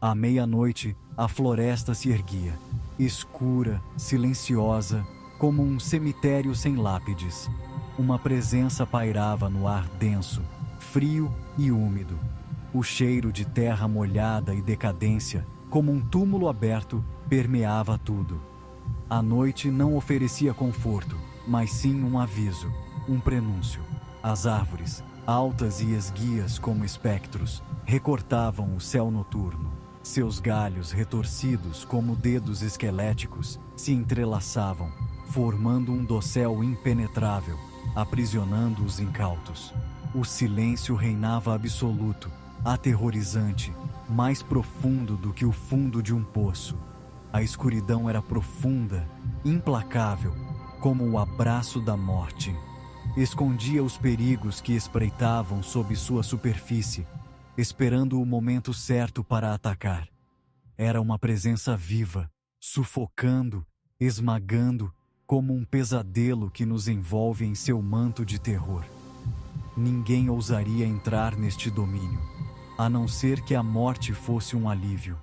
À meia-noite, a floresta se erguia, escura, silenciosa, como um cemitério sem lápides. Uma presença pairava no ar denso, frio e úmido. O cheiro de terra molhada e decadência, como um túmulo aberto, permeava tudo. A noite não oferecia conforto, mas sim um aviso, um prenúncio. As árvores, altas e esguias como espectros, recortavam o céu noturno. Seus galhos retorcidos como dedos esqueléticos se entrelaçavam, formando um dossel impenetrável, aprisionando os incautos. O silêncio reinava absoluto, aterrorizante, mais profundo do que o fundo de um poço. A escuridão era profunda, implacável, como o abraço da morte. Escondia os perigos que espreitavam sob sua superfície, esperando o momento certo para atacar. Era uma presença viva, sufocando, esmagando, como um pesadelo que nos envolve em seu manto de terror. Ninguém ousaria entrar neste domínio, a não ser que a morte fosse um alívio.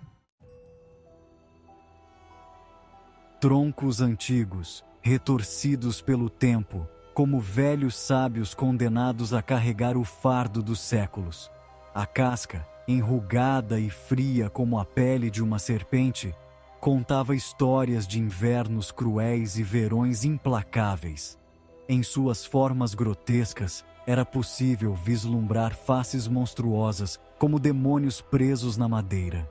Troncos antigos, retorcidos pelo tempo, como velhos sábios condenados a carregar o fardo dos séculos. A casca, enrugada e fria como a pele de uma serpente, contava histórias de invernos cruéis e verões implacáveis. Em suas formas grotescas, era possível vislumbrar faces monstruosas como demônios presos na madeira.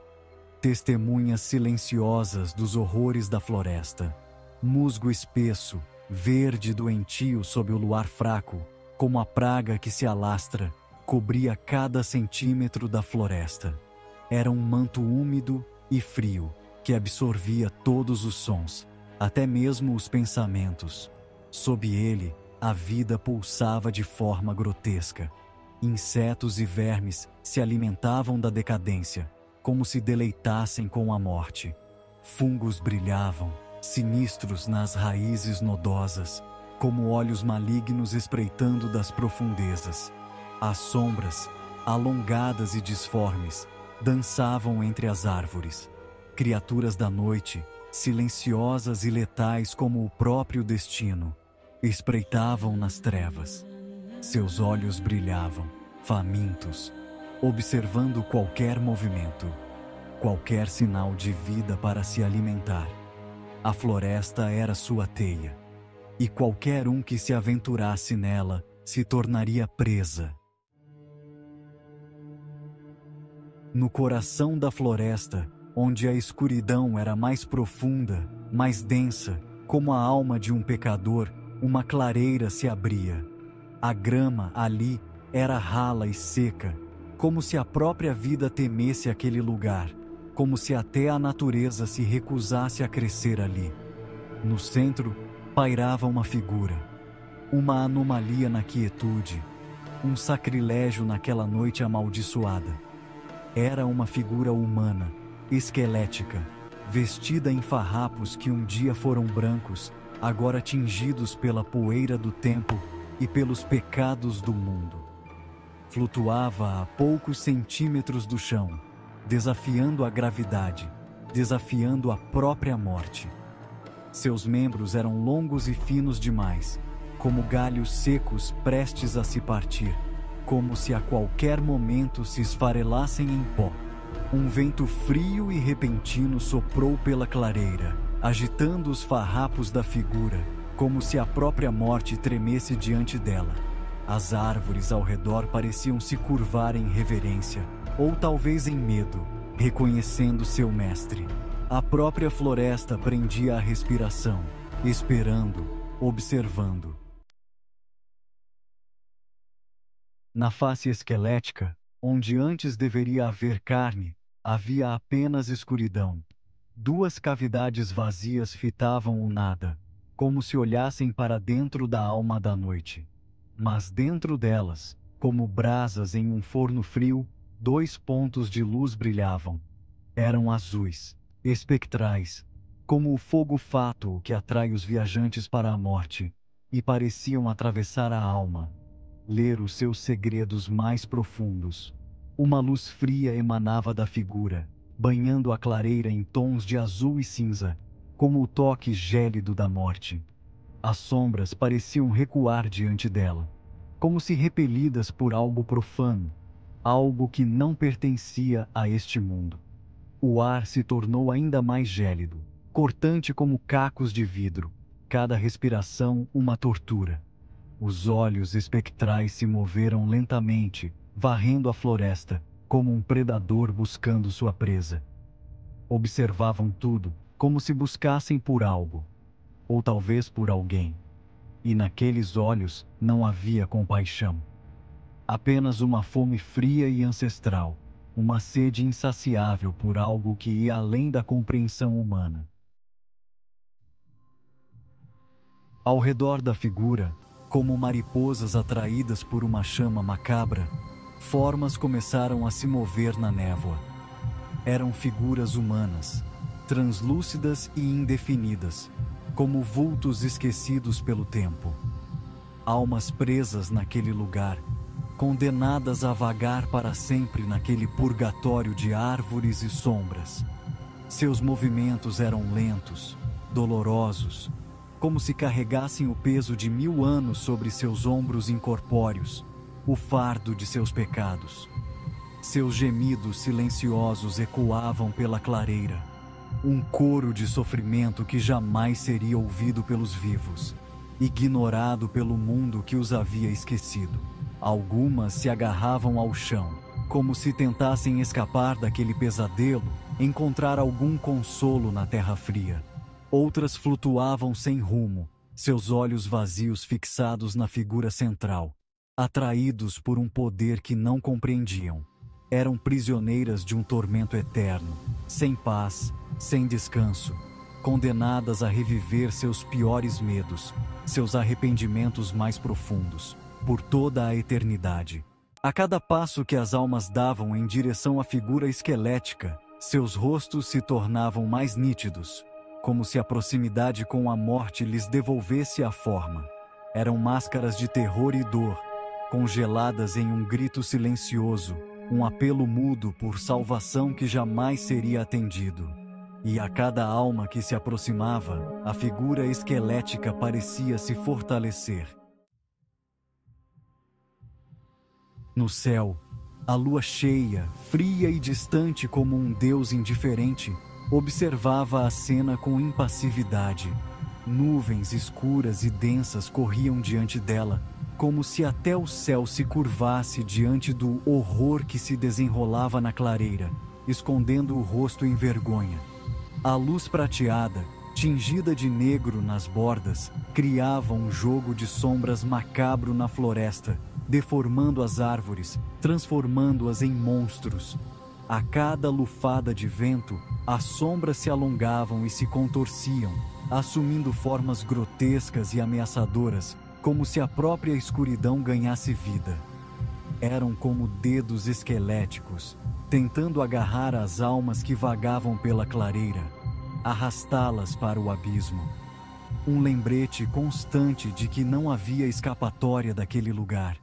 Testemunhas silenciosas dos horrores da floresta. Musgo espesso, verde doentio sob o luar fraco, como a praga que se alastra, cobria cada centímetro da floresta. Era um manto úmido e frio, que absorvia todos os sons, até mesmo os pensamentos. Sob ele, a vida pulsava de forma grotesca. Insetos e vermes se alimentavam da decadência, como se deleitassem com a morte. Fungos brilhavam, sinistros nas raízes nodosas, como olhos malignos espreitando das profundezas. As sombras, alongadas e disformes, dançavam entre as árvores. Criaturas da noite, silenciosas e letais como o próprio destino, espreitavam nas trevas. Seus olhos brilhavam, famintos, observando qualquer movimento, qualquer sinal de vida para se alimentar. A floresta era sua teia, e qualquer um que se aventurasse nela se tornaria presa. No coração da floresta, onde a escuridão era mais profunda, mais densa, como a alma de um pecador, uma clareira se abria. A grama ali era rala e seca, como se a própria vida temesse aquele lugar, como se até a natureza se recusasse a crescer ali. No centro, pairava uma figura, uma anomalia na quietude, um sacrilégio naquela noite amaldiçoada. Era uma figura humana, esquelética, vestida em farrapos que um dia foram brancos, agora tingidos pela poeira do tempo e pelos pecados do mundo. Flutuava a poucos centímetros do chão, desafiando a gravidade, desafiando a própria morte. Seus membros eram longos e finos demais, como galhos secos prestes a se partir, como se a qualquer momento se esfarelassem em pó. Um vento frio e repentino soprou pela clareira, agitando os farrapos da figura, como se a própria morte tremesse diante dela. As árvores ao redor pareciam se curvar em reverência, ou talvez em medo, reconhecendo seu mestre. A própria floresta prendia a respiração, esperando, observando. Na face esquelética, onde antes deveria haver carne, havia apenas escuridão. Duas cavidades vazias fitavam o nada, como se olhassem para dentro da alma da noite. Mas dentro delas, como brasas em um forno frio, dois pontos de luz brilhavam. Eram azuis, espectrais, como o fogo fátuo que atrai os viajantes para a morte, e pareciam atravessar a alma, ler os seus segredos mais profundos. Uma luz fria emanava da figura, banhando a clareira em tons de azul e cinza, como o toque gélido da morte. As sombras pareciam recuar diante dela, como se repelidas por algo profano, algo que não pertencia a este mundo. O ar se tornou ainda mais gélido, cortante como cacos de vidro, cada respiração uma tortura. Os olhos espectrais se moveram lentamente, varrendo a floresta, como um predador buscando sua presa. Observavam tudo, como se buscassem por algo, ou talvez por alguém. E naqueles olhos não havia compaixão. Apenas uma fome fria e ancestral, uma sede insaciável por algo que ia além da compreensão humana. Ao redor da figura, como mariposas atraídas por uma chama macabra, formas começaram a se mover na névoa. Eram figuras humanas, translúcidas e indefinidas, como vultos esquecidos pelo tempo. Almas presas naquele lugar, condenadas a vagar para sempre naquele purgatório de árvores e sombras. Seus movimentos eram lentos, dolorosos, como se carregassem o peso de 1000 anos sobre seus ombros incorpóreos, o fardo de seus pecados. Seus gemidos silenciosos ecoavam pela clareira, um coro de sofrimento que jamais seria ouvido pelos vivos, ignorado pelo mundo que os havia esquecido. Algumas se agarravam ao chão, como se tentassem escapar daquele pesadelo, encontrar algum consolo na terra fria. Outras flutuavam sem rumo, seus olhos vazios fixados na figura central, atraídos por um poder que não compreendiam. Eram prisioneiras de um tormento eterno, sem paz, sem descanso, condenadas a reviver seus piores medos, seus arrependimentos mais profundos, por toda a eternidade. A cada passo que as almas davam em direção à figura esquelética, seus rostos se tornavam mais nítidos, como se a proximidade com a morte lhes devolvesse a forma. Eram máscaras de terror e dor, congeladas em um grito silencioso, um apelo mudo por salvação que jamais seria atendido. E a cada alma que se aproximava, a figura esquelética parecia se fortalecer. No céu, a lua cheia, fria e distante como um deus indiferente, observava a cena com impassividade. Nuvens escuras e densas corriam diante dela, como se até o céu se curvasse diante do horror que se desenrolava na clareira, escondendo o rosto em vergonha. A luz prateada, tingida de negro nas bordas, criava um jogo de sombras macabro na floresta, deformando as árvores, transformando-as em monstros. A cada lufada de vento, as sombras se alongavam e se contorciam, assumindo formas grotescas e ameaçadoras, como se a própria escuridão ganhasse vida. Eram como dedos esqueléticos, tentando agarrar as almas que vagavam pela clareira, arrastá-las para o abismo. Um lembrete constante de que não havia escapatória daquele lugar,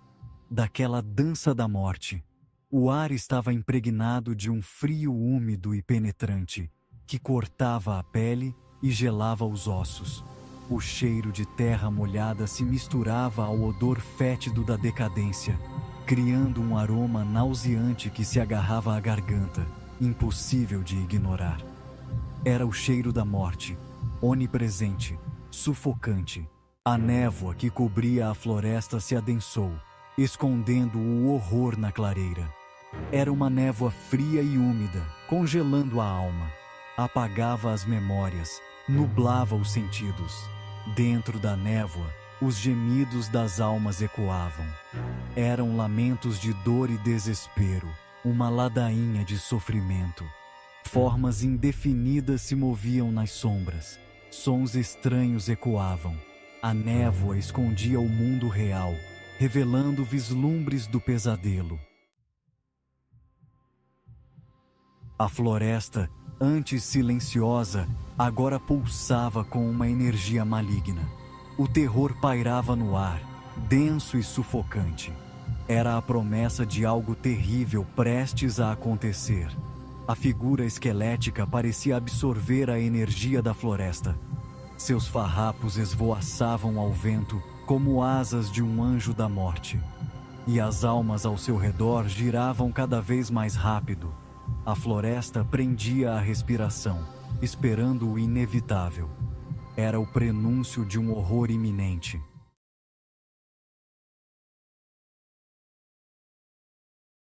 daquela dança da morte. O ar estava impregnado de um frio úmido e penetrante, que cortava a pele e gelava os ossos. O cheiro de terra molhada se misturava ao odor fétido da decadência, criando um aroma nauseante que se agarrava à garganta, impossível de ignorar. Era o cheiro da morte, onipresente, sufocante. A névoa que cobria a floresta se adensou, escondendo o horror na clareira. Era uma névoa fria e úmida, congelando a alma. Apagava as memórias, nublava os sentidos. Dentro da névoa, os gemidos das almas ecoavam. Eram lamentos de dor e desespero, uma ladainha de sofrimento. Formas indefinidas se moviam nas sombras. Sons estranhos ecoavam. A névoa escondia o mundo real, revelando vislumbres do pesadelo. A floresta, antes silenciosa, agora pulsava com uma energia maligna. O terror pairava no ar, denso e sufocante. Era a promessa de algo terrível prestes a acontecer. A figura esquelética parecia absorver a energia da floresta. Seus farrapos esvoaçavam ao vento como asas de um anjo da morte. E as almas ao seu redor giravam cada vez mais rápido. A floresta prendia a respiração, esperando o inevitável. Era o prenúncio de um horror iminente.